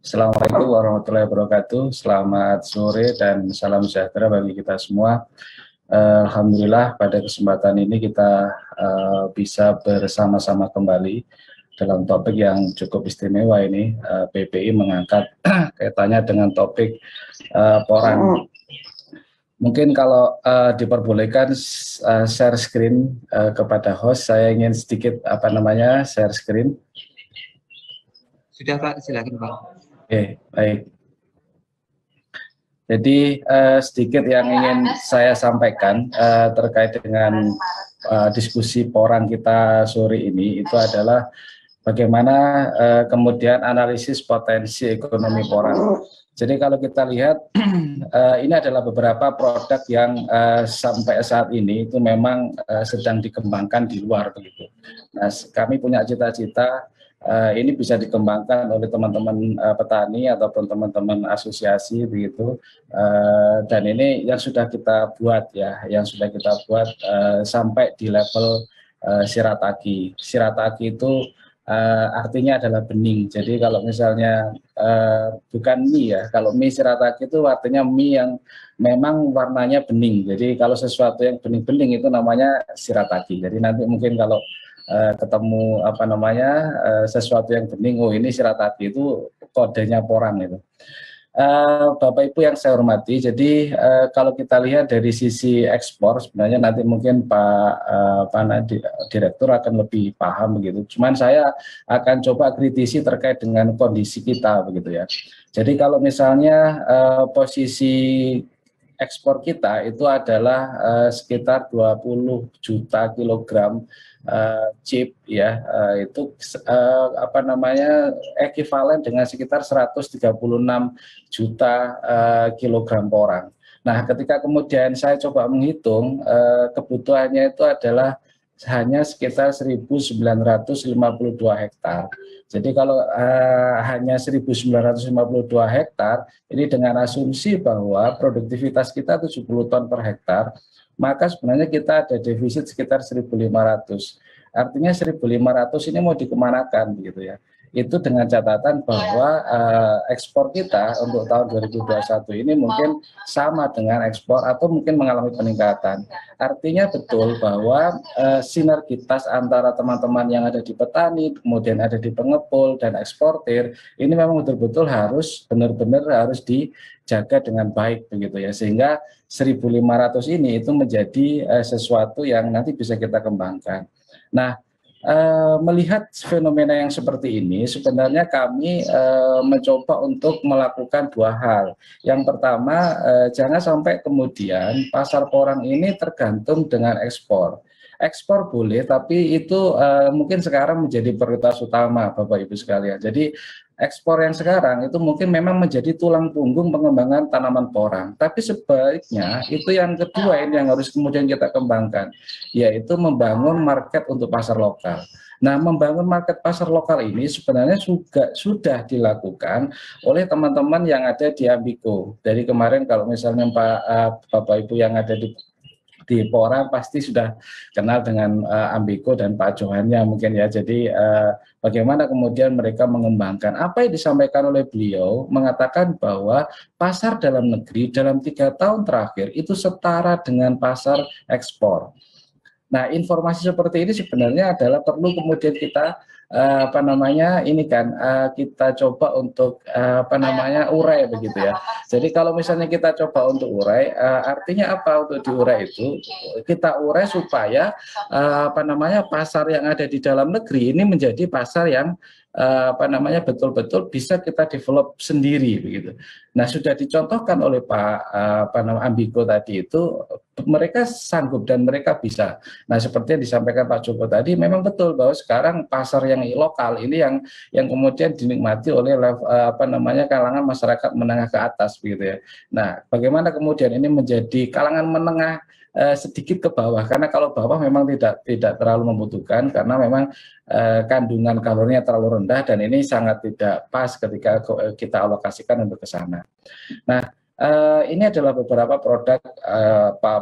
Assalamualaikum warahmatullahi wabarakatuh. Selamat sore dan salam sejahtera bagi kita semua. Alhamdulillah pada kesempatan ini kita bisa bersama-sama kembali dalam topik yang cukup istimewa ini. PPI mengangkat kaitannya dengan topik porang. Mungkin kalau diperbolehkan share screen kepada host, saya ingin sedikit share screen. Sudah Pak, silakan Pak. Oke, baik. Jadi sedikit yang ingin saya sampaikan terkait dengan diskusi porang kita sore ini itu adalah bagaimana kemudian analisis potensi ekonomi porang. Jadi kalau kita lihat ini adalah beberapa produk yang sampai saat ini itu memang sedang dikembangkan di luar begitu. Nah, kami punya cita-cita ini bisa dikembangkan oleh teman-teman petani ataupun teman-teman asosiasi begitu, dan ini yang sudah kita buat ya, sampai di level shirataki. Shirataki itu artinya adalah bening. Jadi kalau misalnya bukan mie ya, kalau mie shirataki itu artinya mie yang memang warnanya bening. Jadi kalau sesuatu yang bening-bening itu namanya shirataki. Jadi nanti mungkin kalau ketemu sesuatu yang bening, oh ini shirataki, itu kodenya porang itu. Bapak Ibu yang saya hormati, jadi kalau kita lihat dari sisi ekspor sebenarnya nanti mungkin Pak Direktur akan lebih paham begitu. Cuman saya akan coba kritisi terkait dengan kondisi kita begitu ya. Jadi kalau misalnya posisi ekspor kita itu adalah sekitar 20 juta kilogram chip ya, itu ekivalen dengan sekitar 136 juta kilogram porang. Nah, ketika kemudian saya coba menghitung kebutuhannya itu adalah hanya sekitar 1.952 hektar. Jadi kalau hanya 1.952 hektar, ini dengan asumsi bahwa produktivitas kita 70 ton per hektar, maka sebenarnya kita ada defisit sekitar 1.500. Artinya 1.500 ini mau dikemanakan begitu ya. Itu dengan catatan bahwa ekspor kita untuk tahun 2021 ini mungkin sama dengan ekspor atau mungkin mengalami peningkatan. Artinya betul bahwa sinergitas antara teman-teman yang ada di petani, kemudian ada di pengepul dan eksportir, ini memang betul-betul harus benar-benar harus dijaga dengan baik begitu ya, sehingga 1.500 ini itu menjadi sesuatu yang nanti bisa kita kembangkan. Nah, melihat fenomena yang seperti ini, sebenarnya kami mencoba untuk melakukan dua hal. Yang pertama, jangan sampai kemudian pasar porang ini tergantung dengan ekspor. Ekspor boleh, tapi itu mungkin sekarang menjadi prioritas utama, Bapak Ibu sekalian. Jadi ekspor yang sekarang itu mungkin memang menjadi tulang punggung pengembangan tanaman porang. Tapi sebaliknya itu yang kedua ini yang harus kemudian kita kembangkan, yaitu membangun market untuk pasar lokal. Nah, membangun market pasar lokal ini sebenarnya juga sudah dilakukan oleh teman-teman yang ada di Ambiko. Dari kemarin kalau misalnya Bapak Ibu yang ada di Porang pasti sudah kenal dengan Ambiko dan Pak Johannya mungkin ya. Jadi bagaimana kemudian mereka mengembangkan apa yang disampaikan oleh beliau, mengatakan bahwa pasar dalam negeri dalam 3 tahun terakhir itu setara dengan pasar ekspor. Nah, informasi seperti ini sebenarnya adalah perlu kemudian kita kita coba untuk urai begitu ya. Jadi kalau misalnya kita coba untuk urai, artinya apa untuk diurai itu? Kita urai supaya pasar yang ada di dalam negeri ini menjadi pasar yang betul-betul bisa kita develop sendiri begitu. Nah, sudah dicontohkan oleh Pak Ambiko tadi itu, mereka sanggup dan mereka bisa. Nah, seperti yang disampaikan Pak Joko tadi, memang betul bahwa sekarang pasar yang lokal ini yang kemudian dinikmati oleh kalangan masyarakat menengah ke atas begitu ya. Nah, bagaimana kemudian ini menjadi kalangan menengah sedikit ke bawah, karena kalau bawah memang tidak terlalu membutuhkan karena memang kandungan kalorinya terlalu rendah dan ini sangat tidak pas ketika kita alokasikan untuk ke sana. Nah, Ini adalah beberapa produk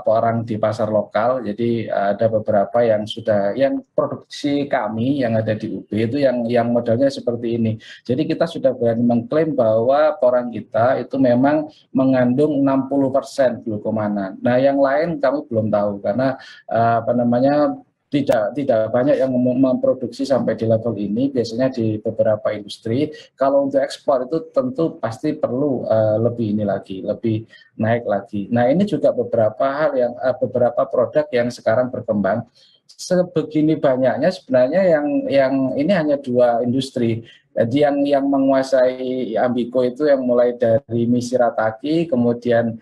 orang di pasar lokal. Jadi ada beberapa yang yang produksi kami yang ada di UB itu yang modelnya seperti ini. Jadi kita sudah berani mengklaim bahwa porang kita itu memang mengandung 60% glukomanan. Nah, yang lain kami belum tahu karena tidak banyak yang memproduksi sampai di level ini. Biasanya di beberapa industri kalau untuk ekspor itu tentu pasti perlu lebih naik lagi. Nah, ini juga beberapa hal beberapa produk yang sekarang berkembang. Sebegini banyaknya sebenarnya yang ini hanya 2 industri. Jadi yang menguasai Ambiko itu yang mulai dari Shirataki, kemudian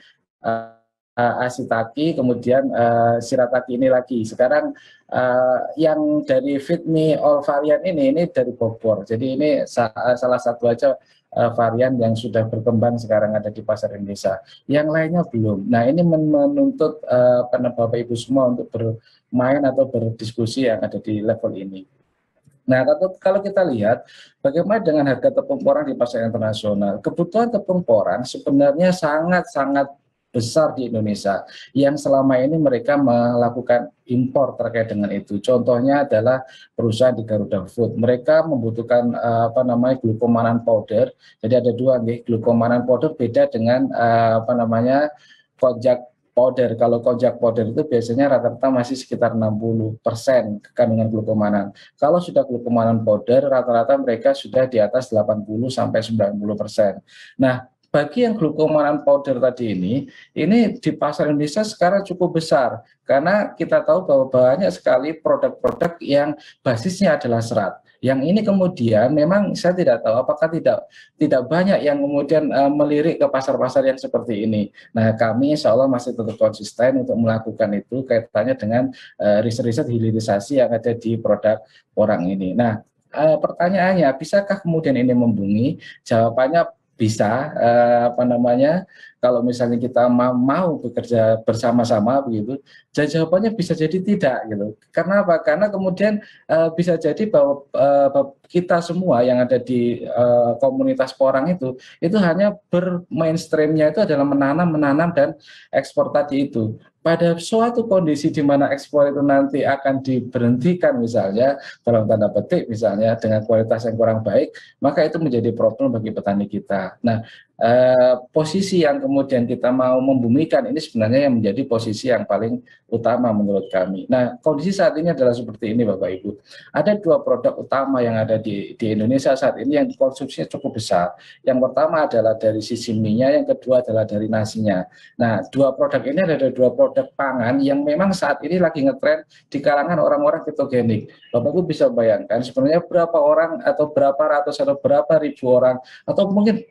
Ashitaki, kemudian Shirataki ini lagi. Sekarang yang dari Feed Me All varian ini dari Bogor. Jadi ini salah satu aja varian yang sudah berkembang sekarang ada di pasar Indonesia. Yang lainnya belum. Nah, ini menuntut Bapak Ibu semua untuk bermain atau berdiskusi yang ada di level ini. Nah, kalau kita lihat bagaimana dengan harga tepung porang di pasar internasional, kebutuhan tepung porang sebenarnya sangat-sangat besar di Indonesia yang selama ini mereka melakukan impor terkait dengan itu. Contohnya adalah perusahaan di Garuda Food. Mereka membutuhkan glukomanan powder. Jadi ada 2 nih, glukomanan powder beda dengan konjak powder. Kalau konjak powder itu biasanya rata-rata masih sekitar 60% kandungan glukomanan. Kalau sudah glukomanan powder, rata-rata mereka sudah di atas 80 sampai 90%. Nah, bagi yang glukomanan powder tadi ini di pasar Indonesia sekarang cukup besar karena kita tahu bahwa banyak sekali produk-produk yang basisnya adalah serat. Yang ini kemudian memang saya tidak tahu apakah tidak banyak yang kemudian melirik ke pasar-pasar yang seperti ini. Nah, kami insya Allah masih tetap konsisten untuk melakukan itu kaitannya dengan riset-riset hilirisasi yang ada di produk porang ini. Nah, pertanyaannya, bisakah kemudian ini membumi? Jawabannya bisa, kalau misalnya kita mau bekerja bersama-sama begitu, jawabannya bisa jadi tidak gitu. Karena apa? Karena kemudian bisa jadi bahwa kita semua yang ada di komunitas porang itu hanya bermainstreamnya itu adalah menanam dan ekspor tadi itu. Pada suatu kondisi di mana ekspor itu nanti akan diberhentikan misalnya, dalam tanda petik misalnya dengan kualitas yang kurang baik, maka itu menjadi problem bagi petani kita. Nah, posisi yang kemudian kita mau membumikan ini sebenarnya yang menjadi posisi yang paling utama menurut kami. Nah, kondisi saat ini adalah seperti ini Bapak Ibu. Ada 2 produk utama yang ada di Indonesia saat ini yang konsumsinya cukup besar. Yang pertama adalah dari sisi mie-nya, yang kedua adalah dari nasinya. Nah, 2 produk ini adalah 2 produk pangan yang memang saat ini lagi ngetren di kalangan orang-orang ketogenik. Bapak Ibu bisa bayangkan sebenarnya berapa orang atau berapa ratus atau berapa ribu orang atau mungkin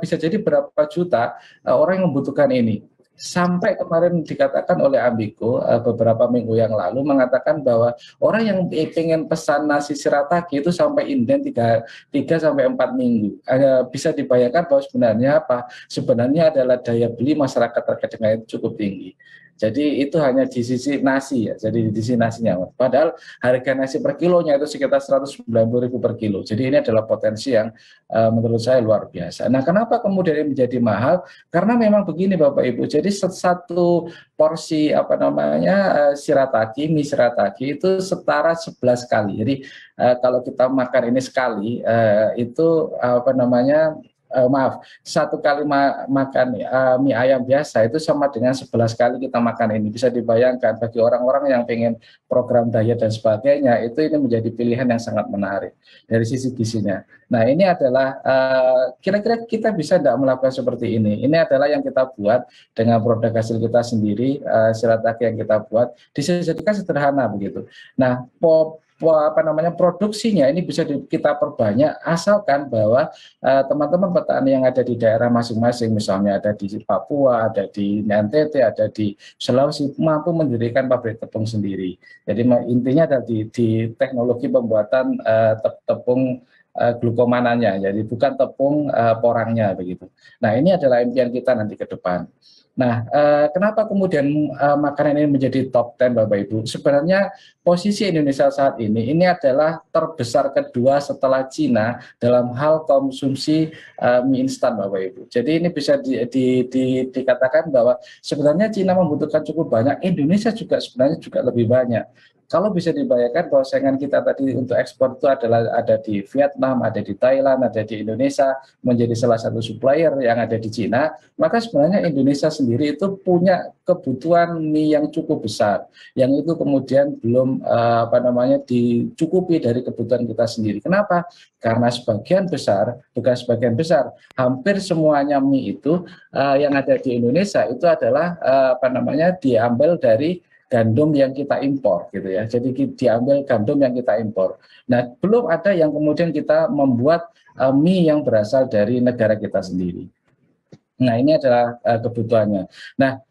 bisa jadi berapa juta orang yang membutuhkan ini. Sampai kemarin dikatakan oleh Ambiko beberapa minggu yang lalu mengatakan bahwa orang yang pengen pesan nasi shirataki itu sampai inden 3 sampai 4 minggu. Bisa dibayangkan bahwa sebenarnya adalah daya beli masyarakat terkait dengan itu cukup tinggi. Jadi itu hanya di sisi nasi ya, jadi di sisi nasinya. Padahal harga nasi per kilonya itu sekitar 190.000 per kilo. Jadi ini adalah potensi yang menurut saya luar biasa. Nah, kenapa kemudian ini menjadi mahal? Karena memang begini Bapak Ibu. Jadi satu porsi mie shirataki itu setara 11 kali. Jadi kalau kita makan ini sekali itu satu kali makan mie ayam biasa itu sama dengan 11 kali kita makan ini. Bisa dibayangkan bagi orang-orang yang pengen program diet dan sebagainya, ini menjadi pilihan yang sangat menarik dari sisi gizinya. Nah, ini adalah kira-kira kita bisa tidak melakukan seperti ini. Ini adalah yang kita buat dengan produk hasil kita sendiri, shirataki yang kita buat. Disediakan sederhana begitu. Nah, produksinya ini bisa kita perbanyak asalkan bahwa teman-teman petani yang ada di daerah masing-masing, misalnya ada di Papua, ada di NTT, ada di Sulawesi, mampu mendirikan pabrik tepung sendiri. Jadi intinya ada di teknologi pembuatan tepung glukomananya, jadi bukan tepung porangnya begitu. Nah, ini adalah impian kita nanti ke depan. Nah, kenapa kemudian makanan ini menjadi top 10 Bapak Ibu? Sebenarnya posisi Indonesia saat ini adalah terbesar kedua setelah Cina dalam hal konsumsi mie instan Bapak Ibu. Jadi ini bisa dikatakan bahwa sebenarnya Cina membutuhkan cukup banyak, Indonesia juga sebenarnya juga lebih banyak. Kalau bisa dibayangkan bahwa saingan kita tadi untuk ekspor itu adalah ada di Vietnam, ada di Thailand, ada di Indonesia, menjadi salah satu supplier yang ada di Cina, maka sebenarnya Indonesia sendiri itu punya kebutuhan mie yang cukup besar, yang itu kemudian belum dicukupi dari kebutuhan kita sendiri. Kenapa? Karena sebagian besar, bukan sebagian besar, hampir semuanya mie itu yang ada di Indonesia itu adalah diambil dari gandum yang kita impor gitu ya. Jadi diambil gandum yang kita impor. Nah, belum ada yang kemudian kita membuat mie yang berasal dari negara kita sendiri. Nah, ini adalah kebutuhannya. Nah,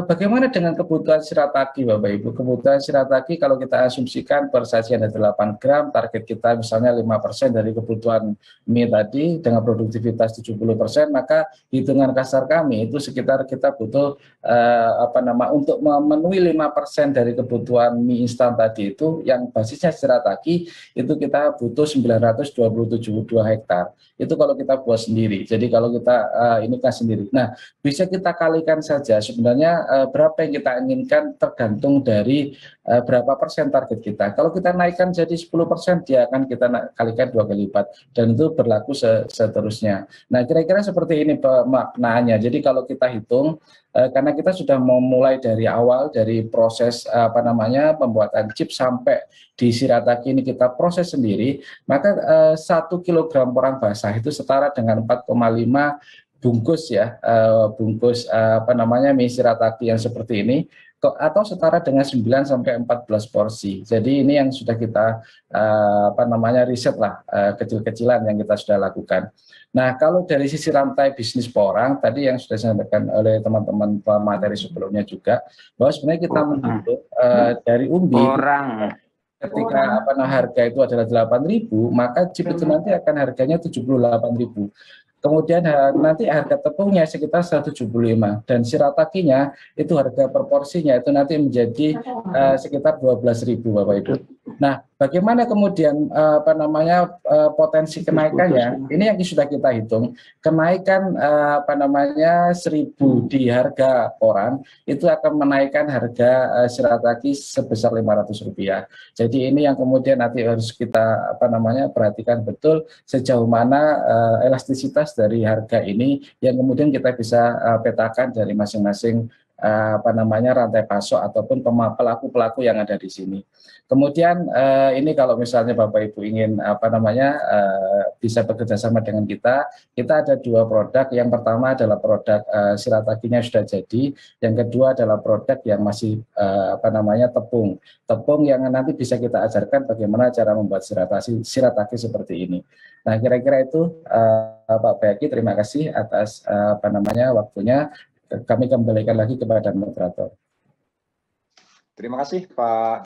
bagaimana dengan kebutuhan shirataki Bapak Ibu? Kebutuhan shirataki kalau kita asumsikan per sajian ada 8 gram, target kita misalnya 5% dari kebutuhan mie tadi dengan produktivitas 70%, maka hitungan kasar kami itu sekitar kita butuh untuk memenuhi 5% dari kebutuhan mie instan tadi itu yang basisnya shirataki itu kita butuh 927 hektar. Itu kalau kita buat sendiri. Jadi kalau kita ini kan sendiri. Nah, bisa kita kalikan saja sebenarnya berapa yang kita inginkan tergantung dari berapa persen target kita. Kalau kita naikkan jadi 10%, dia akan kita kalikan 2 kali lipat dan itu berlaku seterusnya. Nah, kira-kira seperti ini maknanya. Jadi kalau kita hitung karena kita sudah memulai dari awal dari proses pembuatan chip sampai di shirataki ini kita proses sendiri, maka 1 kilogram porang basah itu setara dengan 4,5 bungkus ya, mie shirataki yang seperti ini atau setara dengan 9 sampai 14 porsi. Jadi ini yang sudah kita riset lah, kecil-kecilan yang kita sudah lakukan. Nah, kalau dari sisi rantai bisnis porang tadi yang sudah disampaikan oleh teman-teman pemateri sebelumnya juga bahwa sebenarnya kita menghitung dari umbi ketika harga itu adalah 8.000, maka chip itu nanti akan harganya 78.000. Kemudian nanti harga tepungnya sekitar 175 dan shiratakinya itu harga proporsinya itu nanti menjadi sekitar 12.000 Bapak Ibu. Nah, bagaimana kemudian potensi kenaikannya? Ini yang sudah kita hitung. Kenaikan 1.000 di harga porang itu akan menaikkan harga shirataki sebesar Rp500. Jadi ini yang kemudian nanti harus kita perhatikan betul sejauh mana elastisitas dari harga ini yang kemudian kita bisa petakan dari masing-masing rantai pasok ataupun pelaku-pelaku yang ada di sini. Kemudian ini kalau misalnya Bapak Ibu ingin bisa bekerja sama dengan kita ada 2 produk. Yang pertama adalah produk shiratakinya sudah jadi, yang kedua adalah produk yang masih tepung yang nanti bisa kita ajarkan bagaimana cara membuat shirataki seperti ini. Nah, kira-kira itu Pak Bayaki, terima kasih atas waktunya. Kami kembalikan lagi kepada moderator. Terima kasih Pak